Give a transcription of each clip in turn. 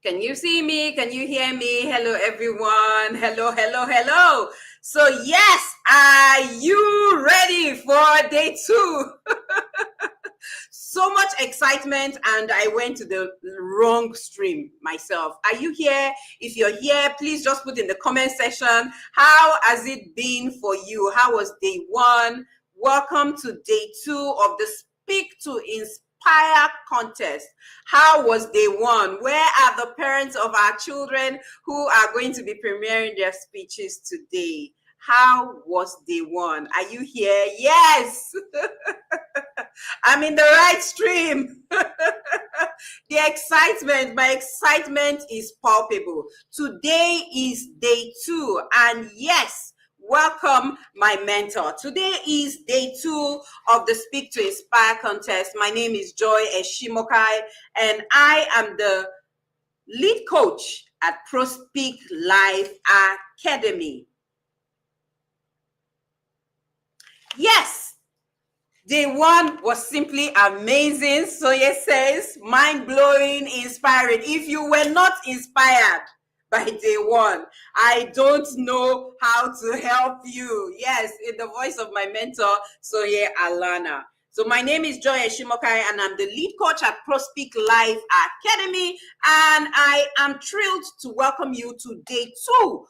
Can you see me? Can you hear me? Hello, everyone. Hello, hello, hello. So, yes, are you ready for day 2? So much excitement, and I went to the wrong stream myself. Are you here? If you're here, please just put in the comment section, how has it been for you? How was day 1? Welcome to day 2 of the Speak to Inspire contest. How was day 1? Where are the parents of our children who are going to be premiering their speeches today? How was day 1? Are you here? Yes. I'm in the right stream. The excitement, my excitement is palpable. Today is day 2, and yes, welcome my mentor. Today is day 2 of the Speak to Inspire contest. My name is Joy Eshimokai, and I am the lead coach at ProSpeak Live Academy. Yes, day 1 was simply amazing. Soye says, mind-blowing, inspiring. If you were not inspired by day 1, I don't know how to help you. Yes, in the voice of my mentor, Soye Alana. So my name is Joy Eshimokai, and I'm the lead coach at ProSpeak Live Academy, and I am thrilled to welcome you to day 2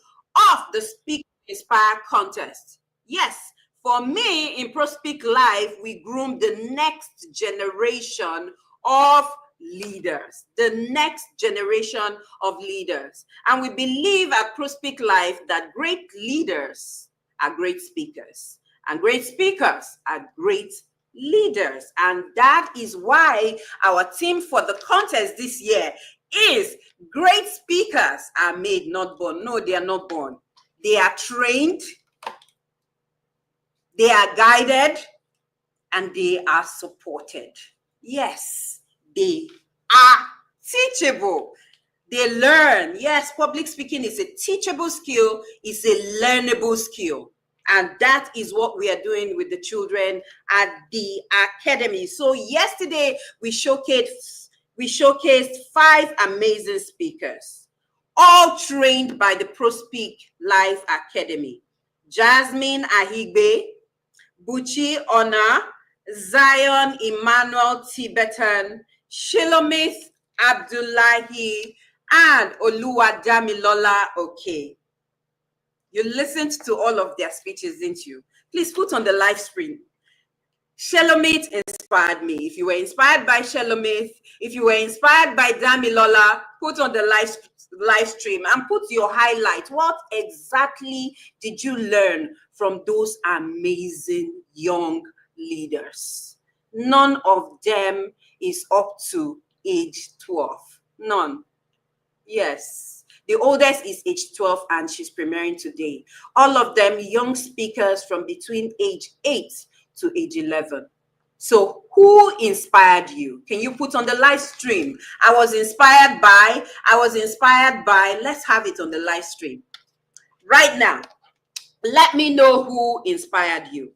of the Speak to Inspire contest. Yes, for me, in ProSpeak Live, we groom the next generation of leaders, the next generation of leaders. And we believe at ProSpeak Live that great leaders are great speakers, and great speakers are great leaders. And that is why our theme for the contest this year is great speakers are made, not born. No, they are not born. They are trained, they are guided, and they are supported. Yes, they are teachable. They learn. Yes, public speaking is a teachable skill, it's a learnable skill. And that is what we are doing with the children at the academy. So yesterday we showcased 5 amazing speakers, all trained by the ProSpeak Live Academy. Jasmine Ahigbe, Buchi Ona, Zion Emmanuel Tibetan, Shilomith Abdullahi, and Oluwadamilola Oke. You listened to all of their speeches, didn't you? Please put on the live screen. Shelomith inspired me. If you were inspired by Shelomith, if you were inspired by Damilola, put on the live stream and put your highlight. What exactly did you learn from those amazing young leaders? None of them is up to age 12. None. Yes. The oldest is age 12 and she's premiering today. All of them young speakers from between age 8 to age 11. So who inspired you? Can you put on the live stream? I was inspired by, let's have it on the live stream. Right now, let me know who inspired you.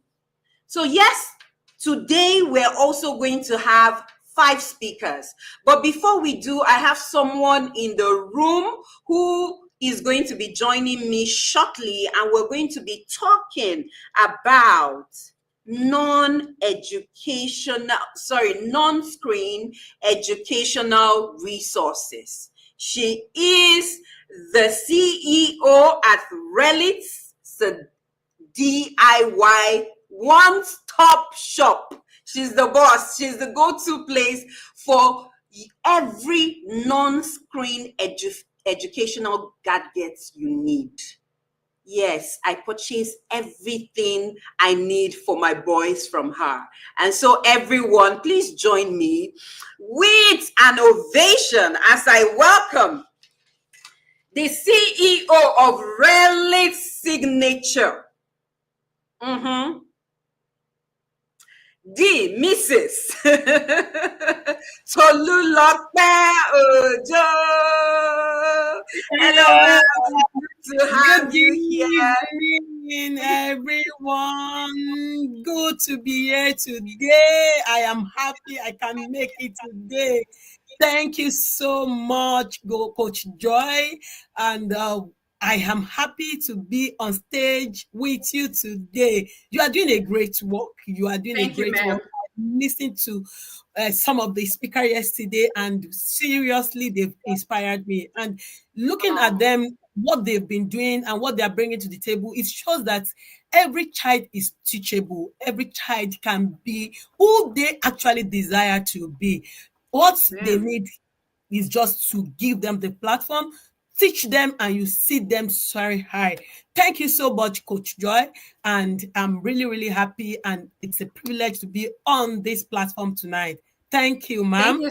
So yes, today we're also going to have 5 speakers. But before we do, I have someone in the room who is going to be joining me shortly, and we're going to be talking about non-screen educational resources. She is the CEO at Relics DIY one-stop shop. She's the boss. She's the go-to place for every non-screen educational gadgets you need. Yes, I purchase everything I need for my boys from her. And so everyone, please join me with an ovation as I welcome the CEO of Relic Signature. The Mrs. Tolulope Ojo. Hello, good to have you here. Good evening, everyone. Good to be here today. I am happy I can make it today. Thank you so much, Go Coach Joy. And I am happy to be on stage with you today. You are doing a great work. You are doing a Thank you, great ma'am. work. Listening to some of the speaker yesterday, and seriously, they've inspired me. And looking at Oh, them, what they've been doing and what they are bringing to the table, it shows that every child is teachable. Every child can be who they actually desire to be. What they ma'am. need is just to give them the platform, teach them, and you see them soaring high. Thank you so much, Coach Joy. And I'm really, really happy. And it's a privilege to be on this platform tonight. Thank you, ma'am.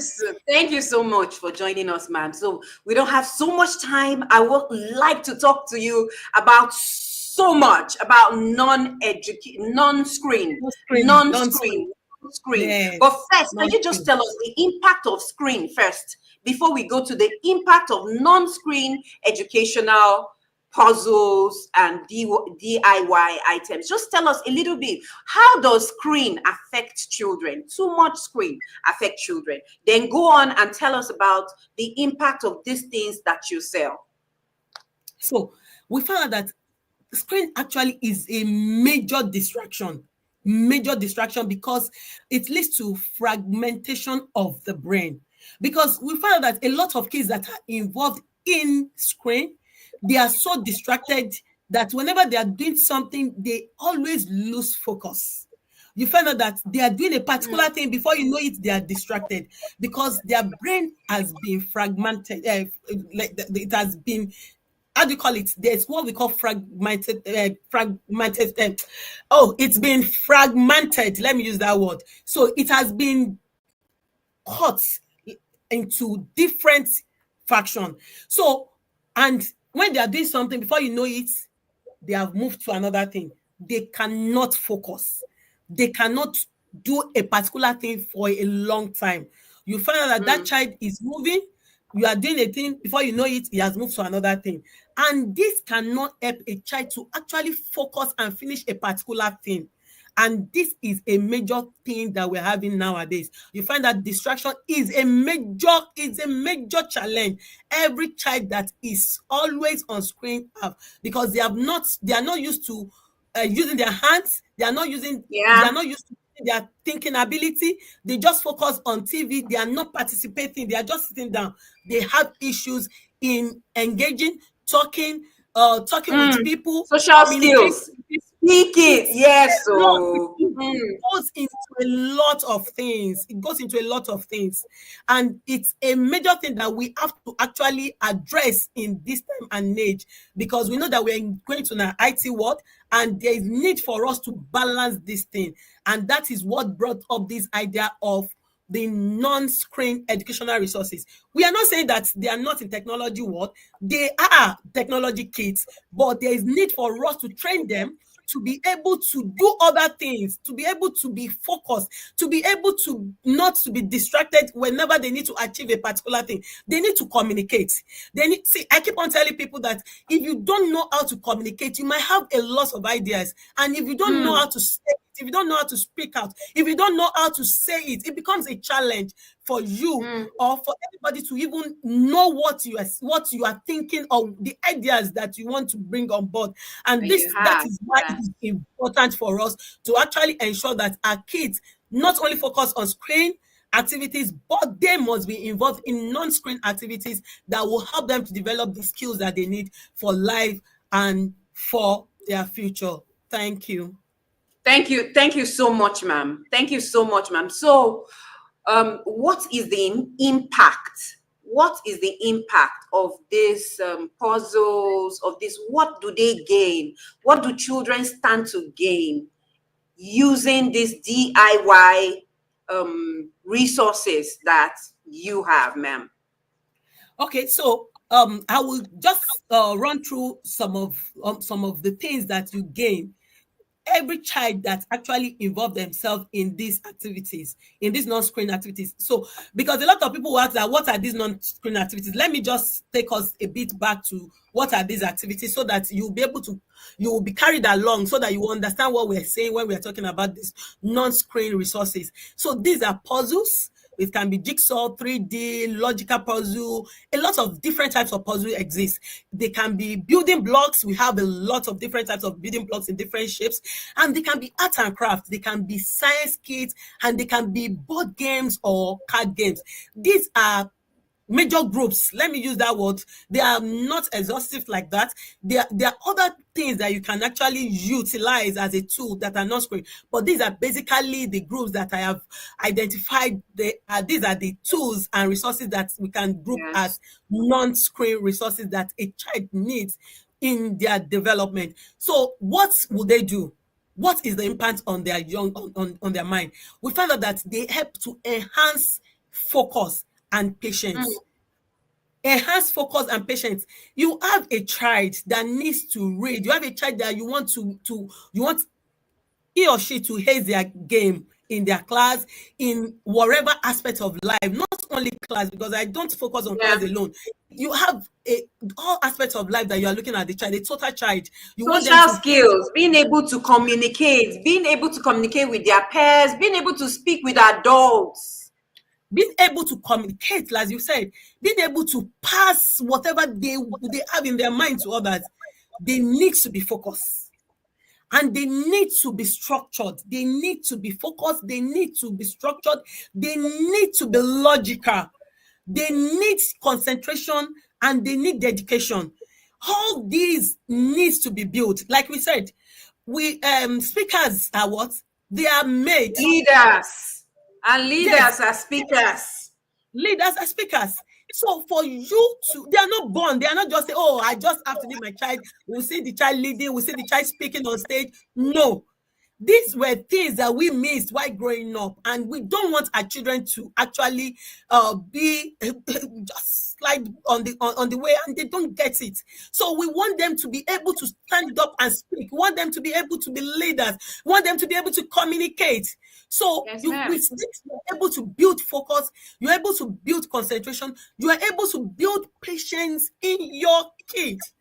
Thank you so much for joining us, ma'am. So we don't have so much time. I would like to talk to you about so much about No screen, non-screen, screen. yes, But first, can non you just screen. tell us the impact of screen first before we go to the impact of non-screen educational puzzles and DIY items? Just tell us a little bit. How does screen affect children? Too much screen affect children. Then go on and tell us about the impact of these things that you sell. So we found out that screen actually is a major distraction because it leads to fragmentation of the brain. Because we found that a lot of kids that are involved in screen, they are so distracted that whenever they are doing something, they always lose focus. You find out that they are doing a particular thing, before you know it, they are distracted because their brain has been fragmented. It has been, how do you call it? There's what we call oh, it's been fragmented. Let me use that word. So it has been cut into different faction. So, and when they are doing something, before you know it, they have moved to another thing. They cannot focus. They cannot do a particular thing for a long time. You find out that that Mm, child is moving. You are doing a thing, before you know it, he has moved to another thing. And this cannot help a child to actually focus and finish a particular thing. And this is a major thing that we're having nowadays. You find that distraction is a major challenge. Every child that is always on screen have, because they are not used to using their hands. They yeah. are not used to their thinking ability. They just focus on TV. They are not participating. They are just sitting down. They have issues in engaging, talking with Mm. people, Social communicating skills. with people. Speaking. It's Yes. a lot. So, It goes into a lot of things. It goes into a lot of things. And it's a major thing that we have to actually address in this time and age, because we know that we're going to an IT world, and there is need for us to balance this thing. And that is what brought up this idea of the non-screen educational resources. We are not saying that they are not in technology world. They are technology kids, but there is need for us to train them to be able to do other things, to be able to be focused, to be able to not to be distracted whenever they need to achieve a particular thing. They need to communicate. They need, see, I keep on telling people that if you don't know how to communicate, you might have a lot of ideas. And if you don't know mm, how to say it, if you don't know how to speak out, if you don't know how to say it, it becomes a challenge for you mm. or for everybody to even know what you are thinking, or the ideas that you want to bring on board. And You this that have. is why it Yeah. is important for us to actually ensure that our kids not only focus on screen activities, but they must be involved in non-screen activities that will help them to develop the skills that they need for life and for their future. Thank you. Thank you. Thank you so much, ma'am. Thank you so much, ma'am. So, what is the impact? What is the impact of these puzzles, of this? What do they gain? What do children stand to gain using these DIY resources that you have, ma'am? Okay, so I will just run through some of the things that you gain. Every child that actually involve themselves in these activities, in these non-screen activities. So, because a lot of people will ask that, what are these non-screen activities? Let me just take us a bit back to what are these activities, so that you will be carried along, so that you understand what we're saying when we're talking about these non-screen resources. So these are puzzles, It can be jigsaw, 3D, logical puzzle. A lot of different types of puzzle exist. They can be building blocks. We have a lot of different types of building blocks in different shapes. And they can be art and craft. They can be science kits, and they can be board games or card games. These are major groups. Let me use that word. They are not exhaustive like that. There are other things that you can actually utilize as a tool that are not screen, but these are basically the groups that I have identified. These are the tools and resources that we can group Yes. as non-screen resources that a child needs in their development. So what will they do? What is the impact on their on their mind? We found out that they help to enhance focus and patience. Mm. Enhance focus and patience. You have a child that needs to read. You have a child that you want you want he or she to haze their game in their class, in whatever aspect of life, not only class, because I don't focus on class Yeah. alone. You have all aspects of life that you are looking at the child, a total child. You want them Social to skills, being able to communicate with their peers, being able to speak with adults. being able to communicate, as you said, being able to pass whatever they have in their mind to others. They need to be focused, and they need to be structured. They need to be focused. They need to be structured. They need to be logical. They need concentration, and they need dedication. All these needs to be built. Like we said, we speakers are what? They are made. Leaders and Yes, leaders are speakers. leaders are speakers. So for you to, they are not born. They are not just say, "Oh, I just have to lead my child." We'll see the child leading. We'll see the child speaking on stage. No, these were things that we missed while growing up, and we don't want our children to actually be just slide on the way, and they don't get it. So we want them to be able to stand up and speak. We want them to be able to be leaders. We want them to be able to communicate. So Yes, you ma'am. with this, you're able to build focus, you're able to build concentration, you are able to build patience in your kids.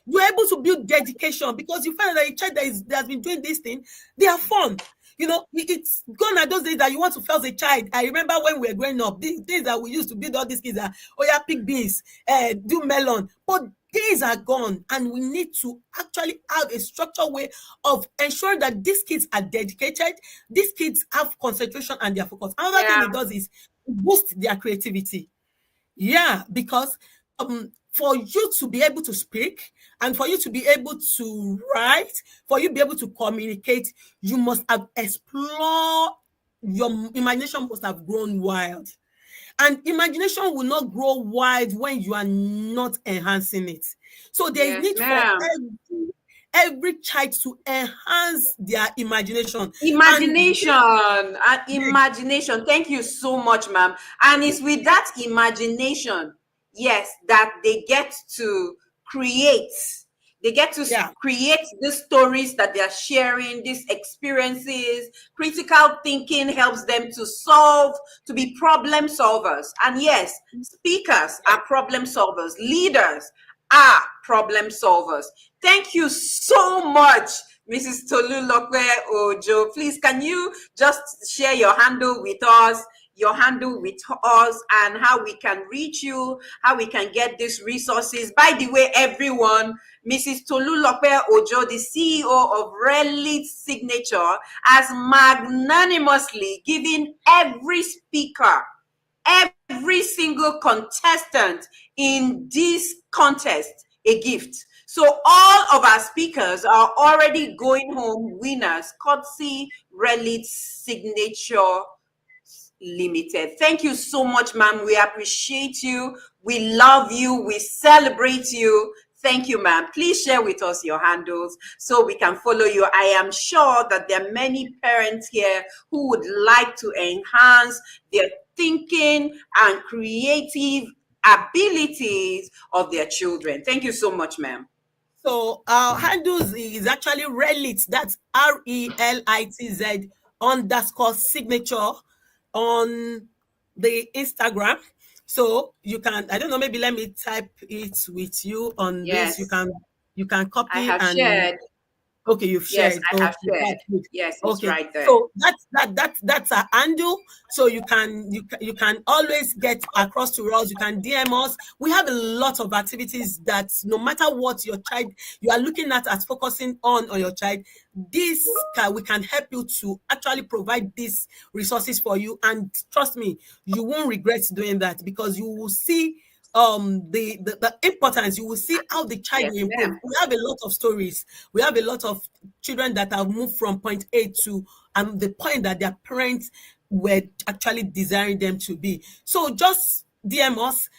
You're able to build dedication, because you find that a child that has been doing this thing, they are fun. You know, it's gone at those days that you want to force a child. I remember when we were growing up, these days that we used to build all these kids that, oh yeah, pick beans, do melon. But days are gone, and we need to actually have a structured way of ensuring that these kids are dedicated, these kids have concentration and their focus. Another thing Yeah. it does is boost their creativity. Yeah, because for you to be able to speak, and for you to be able to write, for you to be able to communicate, you must have explored, your imagination must have grown wild. And imagination will not grow wide when you are not enhancing it. So there is Yes, need for ma'am. every child to enhance their imagination. And Imagination and imagination. Thank you so much, ma'am. And it's with that imagination, yes, that they get to create. They get to yeah, create these stories that they are sharing, these experiences. Critical thinking helps them to solve, to be problem solvers. And yes, speakers yeah. are problem solvers, leaders are problem solvers. Thank you so much, Mrs. Tolulokwe Ojo. Please, can you just share your handle with us, and how we can reach you, how we can get these resources? By the way, everyone, Mrs. Tolulokwe Ojo, the CEO of Relic Signature, has magnanimously given every speaker, every single contestant in this contest a gift. So all of our speakers are already going home winners, courtesy Relic Signature Limited. Thank you so much, ma'am. We appreciate you. We love you. We celebrate you. Thank you, ma'am. Please share with us your handles so we can follow you. I am sure that there are many parents here who would like to enhance their thinking and creative abilities of their children. Thank you so much, ma'am. So our handles is actually Relit. That's RELITZ underscore signature on the Instagram. So you can, I don't know, maybe let me type it with you on this. Yes, You can I copy have and shared. Okay, you've Yes, shared. I have Okay, shared. that's good. Yes, it's Okay, right there. so that's a handle. So you can always get across to us. You can DM us. We have a lot of activities that no matter what your child you are looking at as focusing on your child, we can help you to actually provide these resources for you. And trust me, you won't regret doing that because you will see the importance. You will see how the child Yes, will improve. ma'am. We have a lot of stories. We have a lot of children that have moved from point A to the point that their parents were actually desiring them to be. So just DM us,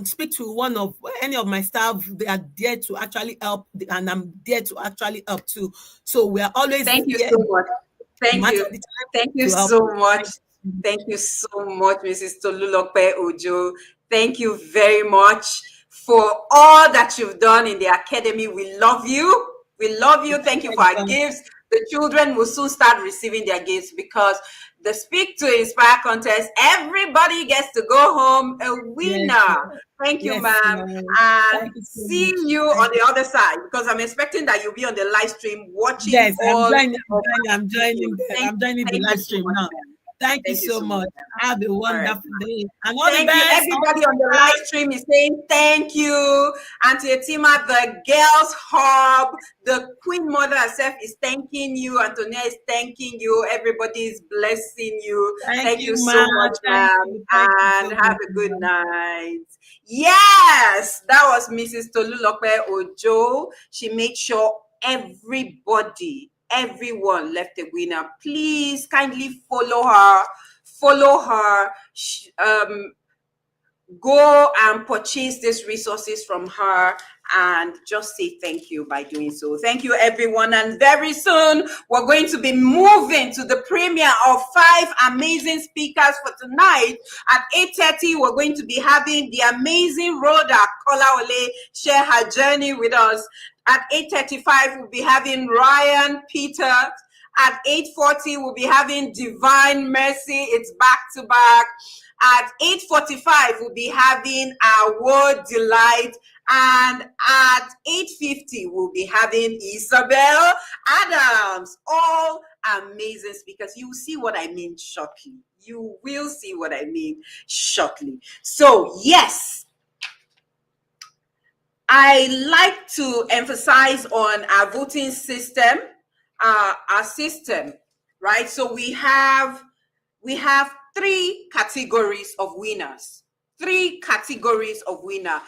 speak to one of any of my staff. They are there to actually help, and I'm there to actually help too. So we are always Thank you here, so much. no Thank matter you. the time, Thank you to help. so much. Thank you. Thank you so much, Mrs. Tolulope Ojo. Thank you very much for all that you've done in the academy. We love you. We love you. Thank you for our gifts. The children will soon start receiving their gifts because the Speak to Inspire contest, everybody gets to go home a Yes, winner. Thank you, yes, ma'am. ma'am. And Thank you so see much. you Thank on you. the other side because I'm expecting that you'll be on the live stream watching Yes, all of I'm our joining videos. the Thank live you so stream much, now. ma'am. Thank you Thank you so so much, much. ma'am. Have a All right. wonderful day. And all the Thank you. best. All Everybody on the the live stream is saying thank you. Auntie Etima, the girls hub, the Queen Mother herself is thanking you. Antonia is thanking you. Everybody is blessing you. Thank Thank you, you ma. so much, Thank ma'am. you. Thank you And so have much, a good ma. night. Yes, that was Mrs. Tolulope Ojo. She made sure everyone left a winner. Please kindly follow her. Follow her. Go and purchase these resources from her and just say thank you by doing so. Thank you, everyone. And very soon, we're going to be moving to the premiere of 5 amazing speakers for tonight. At 8:30, we're going to be having the amazing Rhoda Kolaole share her journey with us. At 8:35, we'll be having Ryan Peters. At 8:40, we'll be having Divine Mercy. It's back to back. At 8:45, we'll be having our Word Delight. And at 8:50, we'll be having Isabel Adams. All amazing speakers. You will see what I mean shortly. You will see what I mean shortly. So, yes, I like to emphasize on our voting system, our system, right? So we have 3 categories of winners. 3 categories of winner.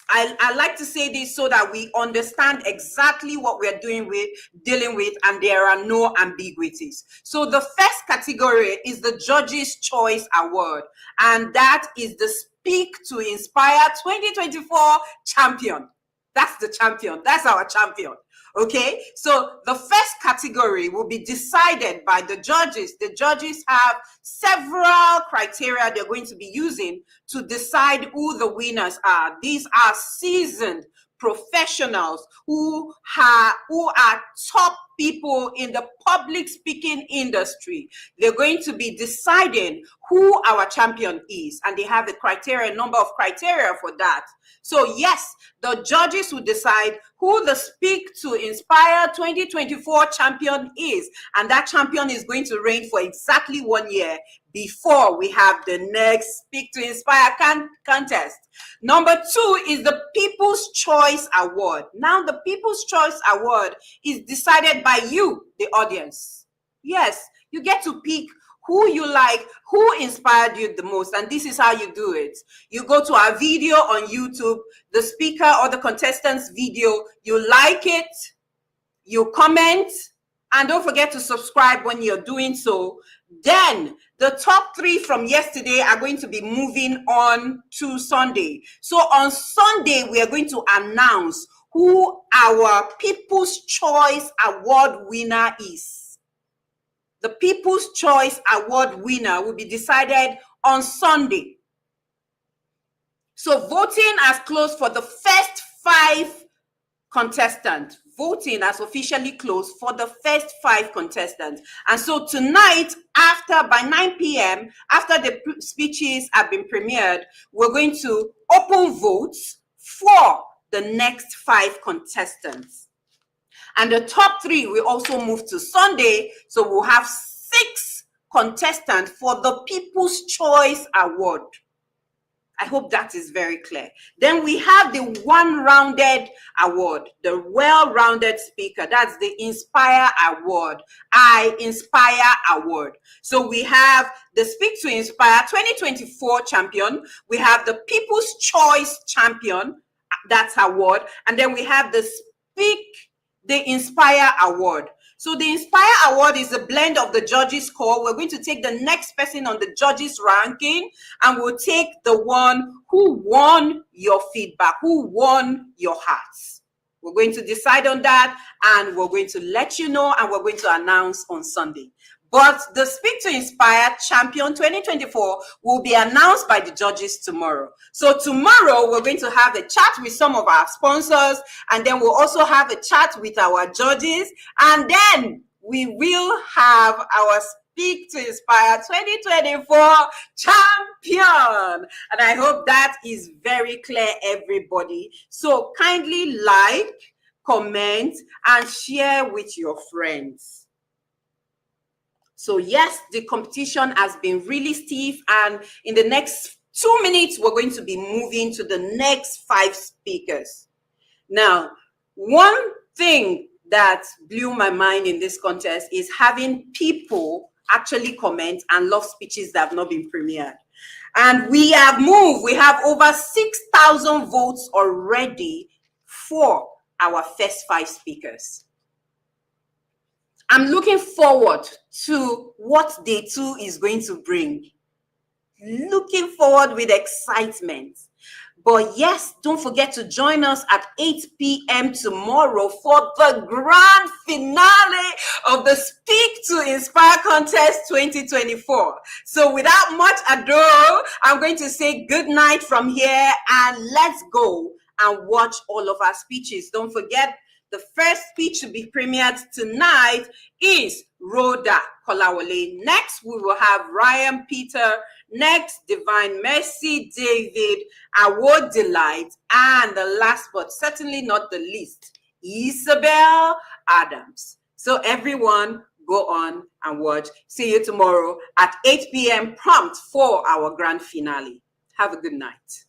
I like to say this so that we understand exactly what we're dealing with, and there are no ambiguities. So the first category is the Judges' Choice Award, and that is the Speak to Inspire 2024 champion. That's the champion. That's our champion. Okay, so the first category will be decided by the judges. The judges have several criteria they're going to be using to decide who the winners are. These are seasoned professionals who are top people in the public speaking industry. They're going to be deciding who our champion is, and they have a number of criteria for that. So yes, the judges will decide who the Speak to Inspire 2024 champion is, and that champion is going to reign for exactly 1 year before we have the next Speak to Inspire contest. Number 2 is the People's Choice Award. Now, the People's Choice Award is decided by you, the audience. Yes, you get to pick who you like, who inspired you the most, and this is how you do it. You go to our video on YouTube, the speaker or the contestant's video, you like it, you comment, and don't forget to subscribe when you're doing so. Then the top 3 from yesterday are going to be moving on to Sunday. So on Sunday, we are going to announce who our People's Choice Award winner is. The People's Choice Award winner will be decided on Sunday. So voting has closed for the first 5 contestants. Voting has officially closed for the first 5 contestants. And so tonight, by 9 p.m., after the speeches have been premiered, we're going to open votes for the next 5 contestants. And the top 3 will also move to Sunday. So we'll have 6 contestants for the People's Choice Award. I hope that is very clear. Then we have the one-rounded award, the well-rounded speaker. That's the Inspire Award, I Inspire Award. So we have the Speak to Inspire 2024 champion. We have the People's Choice champion, that's award. And then we have the Inspire Award. So the Inspire Award is a blend of the judges' score. We're going to take the next person on the judges' ranking, and we'll take the one who won your feedback, who won your hearts. We're going to decide on that, and we're going to let you know, and we're going to announce on Sunday. But the Speak to Inspire Champion 2024 will be announced by the judges tomorrow. So tomorrow, we're going to have a chat with some of our sponsors, and then we'll also have a chat with our judges, and then we will have our Speak to Inspire 2024 champion. And I hope that is very clear, everybody. So kindly like, comment, and share with your friends. So yes, the competition has been really stiff, and in the next 2 minutes, we're going to be moving to the next 5 speakers. Now, one thing that blew my mind in this contest is having people actually comment and love speeches that have not been premiered. And we have moved. We have over 6,000 votes already for our first 5 speakers. I'm looking forward to what day 2 is going to bring. Looking forward with excitement. But yes, don't forget to join us at 8 p.m. tomorrow for the grand finale of the Speak to Inspire Contest 2024. So without much ado, I'm going to say good night from here, and let's go and watch all of our speeches. Don't forget, the first speech to be premiered tonight is Rhoda Kolawole. Next, we will have Ryan Peter. Next, Divine Mercy David, Award Delight. And the last but certainly not the least, Isabel Adams. So everyone, go on and watch. See you tomorrow at 8 p.m. prompt for our grand finale. Have a good night.